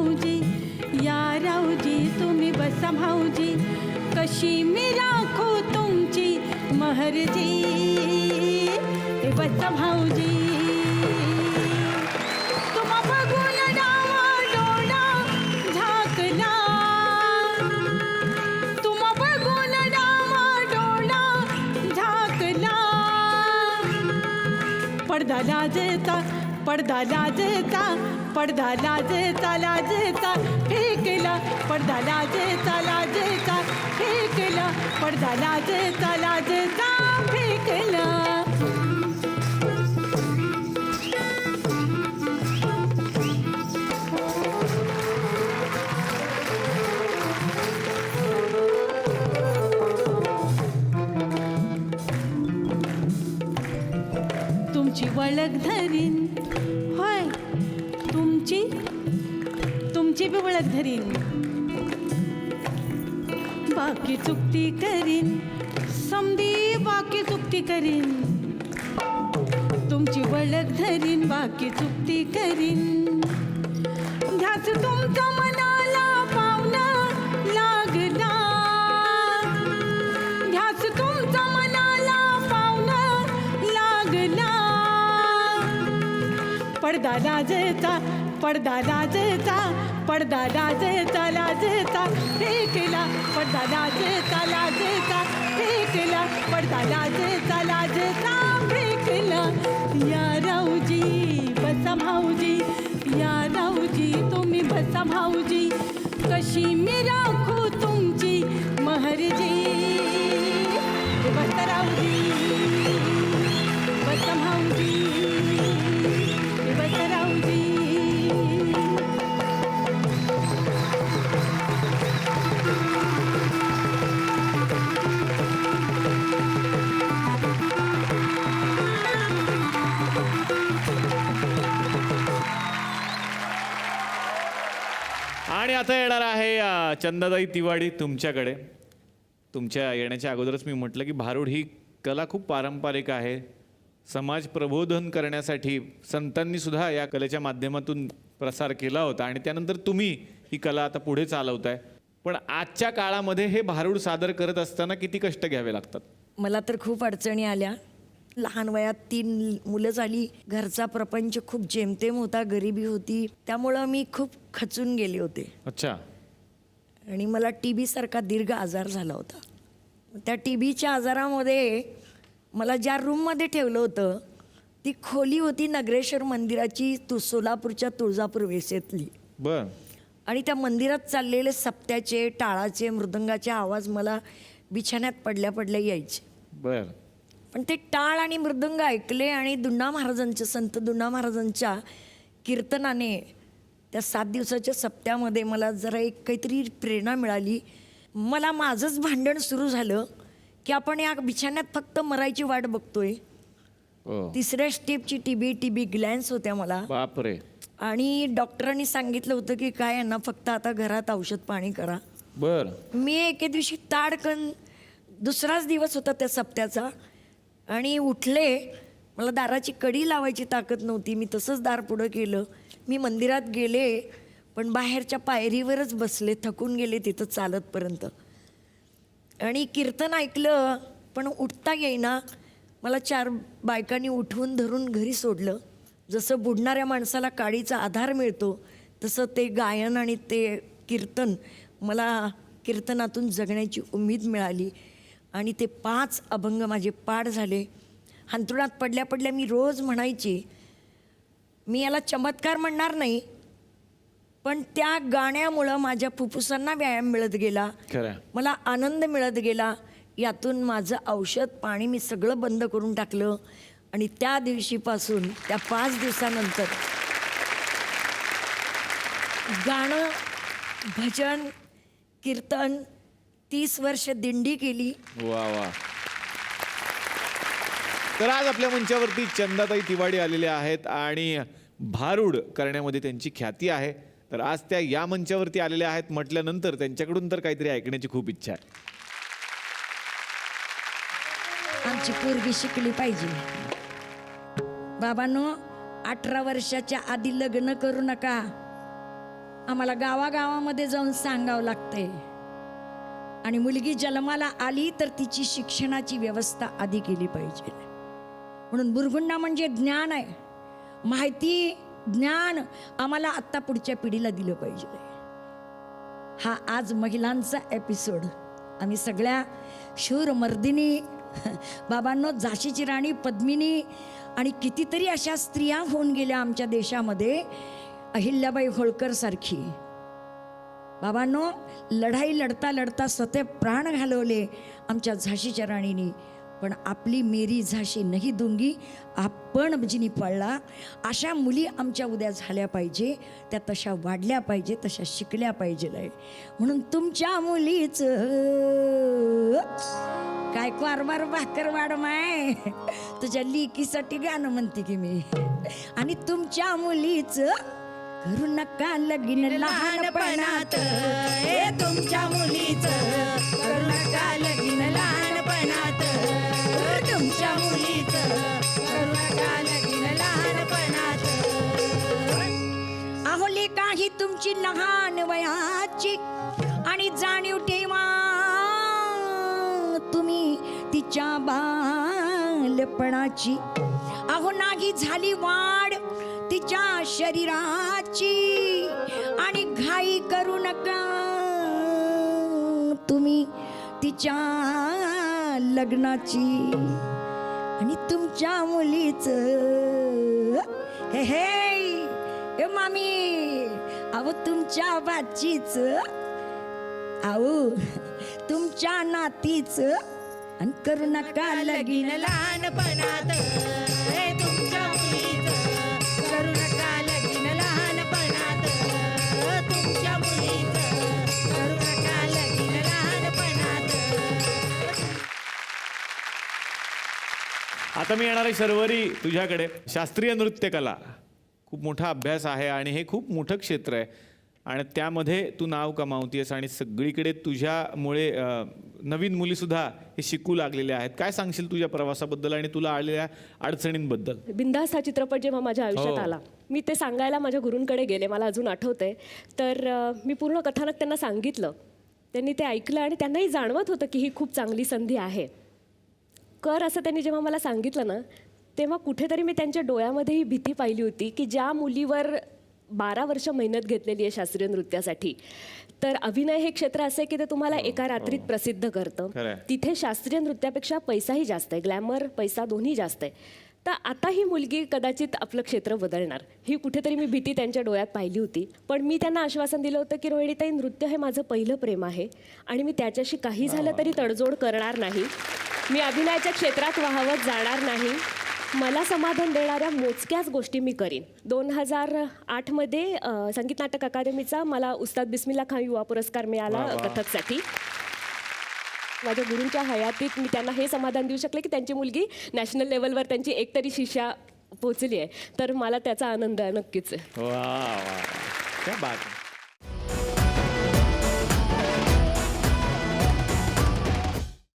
भाऊजी, या राऊजी तुम्ही बसा भाऊजी, कशी मी राखू तुमची महरजी, हे बसा भाऊजी. तुम्हा बघून डावा डोळा झाकला, तुम्हा बघून डावा डोळा झाकला, पडदा लाजता, पडदा लाजता, पडदा लाजता, लाजता फेकला, पडदा लाजता, लाजता फेकला, पडदा लाजता, लाजता फेकला. तुमची वळख धरीन, होय तुमची बी वळख धरीन, बाकी चुकती करीन, समधी बाकी चुकती करीन, तुमची वळख धरीन, बाकी चुकती करीन. ध्यास तुमचा मनाला पावना लागला, ध्यास तुमचा मनाला पावना लागला, पडदा लाजता, पडदा लाजता, पडदा लाजता, लाजता फेकला, पडदा लाजता, लाजता फेकला, पडदा लाजता, लाजता फेकला. या राऊजी बसा भाऊजी, या राऊजी तुम्ही बसा भाऊजी, कशी मी राखू तुमची महरजी, बसा राऊजी, बसा भाऊजी, बसा राऊजी. आणि आता येणार आहे चंदाताई तिवाडी तुमच्याकडे. तुमच्या येण्याच्या अगोदरच मी म्हटलं की भारूड ही कला खूप पारंपरिक आहे. समाज प्रबोधन करण्यासाठी संतांनी सुद्धा या कलेच्या माध्यमातून प्रसार केला होता आणि त्यानंतर तुम्ही ही कला आता पुढे चालवताय. पण आजच्या काळामध्ये हे भारूड सादर करत असताना किती कष्ट घ्यावे लागतात? मला तर खूप अडचणी आल्या. लहान वयात 3 मुलं झाली, घरचा प्रपंच खूप जेमतेम होता, गरिबी होती, त्यामुळं मी खूप खचून गेले होते. अच्छा. आणि मला TB सारखा दीर्घ आजार झाला होता. त्या TBच्या आजारामध्ये मला ज्या रूममध्ये ठेवलं होतं ती खोली होती नगरेश्वर मंदिराची, सोलापूरच्या तुळजापूर वेसेतली. बर. आणि त्या मंदिरात चाललेले सप्त्याचे, टाळाचे, मृदंगाचे आवाज मला बिछाण्यात पडल्या पडल्या यायचे. बर. पण ते टाळ आणि मृदंग ऐकले आणि दुण्णा महाराजांच्या, संत दुण्णा महाराजांच्या कीर्तनाने त्या 7 दिवसाच्या सप्त्यामध्ये मला जरा एक काहीतरी प्रेरणा मिळाली. मला माझंच भांडण सुरू झालं की आपण या बिछाण्यात फक्त मरायची वाट बघतोय. 3ऱ्या स्टेपची TB ग्लॅन्स होत्या मला. बापरे. आणि डॉक्टरांनी सांगितलं होतं की काय यांना फक्त आता घरात औषध पाणी करा. बर. मी एके दिवशी ताडकन, दुसराच दिवस होता त्या सप्त्याचा, आणि उठले. मला दाराची कडी लावायची ताकद नव्हती. मी तसंच दार पुढं केलं. मी मंदिरात गेले, पण बाहेरच्या पायरीवरच बसले, थकून गेले तिथं चालतपर्यंत. आणि कीर्तन ऐकलं पण उठता येईना. मला 4 बायकांनी उठवून धरून घरी सोडलं. जसं बुडणाऱ्या माणसाला काडीचा आधार मिळतो तसं ते गायन आणि ते कीर्तन, मला कीर्तनातून जगण्याची उमेद मिळाली. आणि ते 5 अभंग माझे पाठ झाले. अंथरुणात पडल्या पडल्या मी रोज म्हणायची. मी याला चमत्कार म्हणणार नाही, पण त्या गाण्यामुळं माझ्या फुफ्फुसांना व्यायाम मिळत गेला, मला आनंद मिळत गेला. यातून माझं औषध पाणी मी सगळं बंद करून टाकलं. आणि त्या दिवशीपासून, त्या 5 दिवसानंतर गाणं, भजन, कीर्तन, 30 वर्ष दिंडी केली. वा वा. तर आज आपल्या मंचावरती चंदाताई तिवाडी आलेल्या आहेत आणि भारूड करण्यामध्ये त्यांची ख्याती आहे. तर आज त्या या मंचावरती आलेल्या आहेत म्हटल्यानंतर त्यांच्याकडून तर काहीतरी ऐकण्याची खूप इच्छा आहे. आमची पोरगी शिकली पाहिजे. बाबांनो, 18 वर्षाच्या आधी लग्न करू नका. आम्हाला गावागावामध्ये जाऊन सांगावं लागतंय. आणि मुलगी जन्माला आली तर तिची शिक्षणाची व्यवस्था आधी केली पाहिजे. म्हणून बुरगुंडा म्हणजे ज्ञान आहे, माहिती, ज्ञान आम्हाला आत्ता पुढच्या पिढीला दिलं पाहिजे. हा आज महिलांचा एपिसोड. आम्ही सगळ्या शूर मर्दिनी बाबांनो, झाशीची राणी पद्मिनी आणि कितीतरी अशा स्त्रिया होऊन गेल्या आमच्या देशामध्ये. अहिल्याबाई होळकर सारखी बाबांनो, लढाई लढता लढता स्वतः प्राण घालवले आमच्या झाशीच्या राणीनी. पण आपली मेरी झाशी नाही दूंगी, आपण जिनी पळला. अशा मुली आमच्या उद्या झाल्या पाहिजे, त्या तशा वाढल्या पाहिजे, तशा शिकल्या पाहिजे. म्हणून तुमच्या मुलीचं काय कारभार भाकर वाढ माय, तुझ्या लेकीसाठी गाणं म्हणते की मी. आणि तुमच्या मुलीचं करू नका लगीन लहानपणात, तुमच्या मुलीचं करू नका लगीन लहानपणात, तुमच्या मुलीचं करू नका लगीन लहानपणात. अहोली काही तुमची लहान वयाची आणि जाणीव ठेवा तुम्ही तिच्या बालपणाची. अहो नाही झाली वाढ तिच्या शरीराची आणि घाई करू नका तुम्ही तिच्या लग्नाची. आणि तुमच्या मुलीचं हे हे मामी, अहो तुमच्या बाचीचं, अहो तुमच्या नातीचं आणि करू नका लगीन लहानपणात, तुमच्या मुलीचं करू नका लगीन लहानपणात, तुमच्या मुलीचं करू नका लगीन लहानपणात. आता मी येणार आहे शर्वरी तुझ्याकडे. शास्त्रीय नृत्य कला खूप मोठा अभ्यास आहे आणि हे खूप मोठं क्षेत्र आहे आणि त्यामध्ये तू नाव कमावतेस आणि सगळीकडे तुझ्यामुळे नवीन मुलीसुद्धा हे शिकू लागलेल्या आहेत. काय सांगशील तुझ्या प्रवासाबद्दल आणि तुला आलेल्या अडचणींबद्दल? बिंदास हा चित्रपट जेव्हा माझ्या आयुष्यात आला, मी ते सांगायला माझ्या गुरूंकडे गेले, मला अजून आठवतंय. तर मी पूर्ण कथानक त्यांना सांगितलं, त्यांनी ते ऐकलं आणि त्यांनाही जाणवत होतं की ही खूप चांगली संधी आहे. कर असं त्यांनी जेव्हा मला सांगितलं ना, तेव्हा कुठेतरी मी त्यांच्या डोळ्यामध्ये ही भीती पाहिली होती की ज्या मुलीवर 12 वर्ष मेहनत घेतलेली आहे शास्त्रीय नृत्यासाठी, तर अभिनय हे क्षेत्र असं आहे की ते तुम्हाला एका रात्रीत प्रसिद्ध करतं. तिथे शास्त्रीय नृत्यापेक्षा पैसाही जास्त आहे, ग्लॅमर पैसा दोन्ही जास्त आहे. तर आता ही मुलगी कदाचित आपलं क्षेत्र बदलणार, ही कुठेतरी मी भीती त्यांच्या डोळ्यात पाहिली होती. पण मी त्यांना आश्वासन दिलं होतं की रोहिणीताई, नृत्य हे माझं पहिलं प्रेम आहे आणि मी त्याच्याशी काही झालं तरी तडजोड करणार नाही. मी अभिनयाच्या क्षेत्रात वाहवत जाणार नाही. मला समाधान देणाऱ्या मोजक्याच गोष्टी मी करीन. 2008मध्ये संगीत नाटक अकादमीचा मला उस्ताद बिस्मिल्ला खान युवा पुरस्कार मिळाला कथकसाठी. माझ्या गुरूंच्या हयातीत मी त्यांना हे समाधान देऊ शकले की त्यांची मुलगी नॅशनल लेवलवर त्यांची एकतरी शिष्या पोचली आहे. तर मला त्याचा आनंद नक्कीच आहे. वा वा, क्या बात.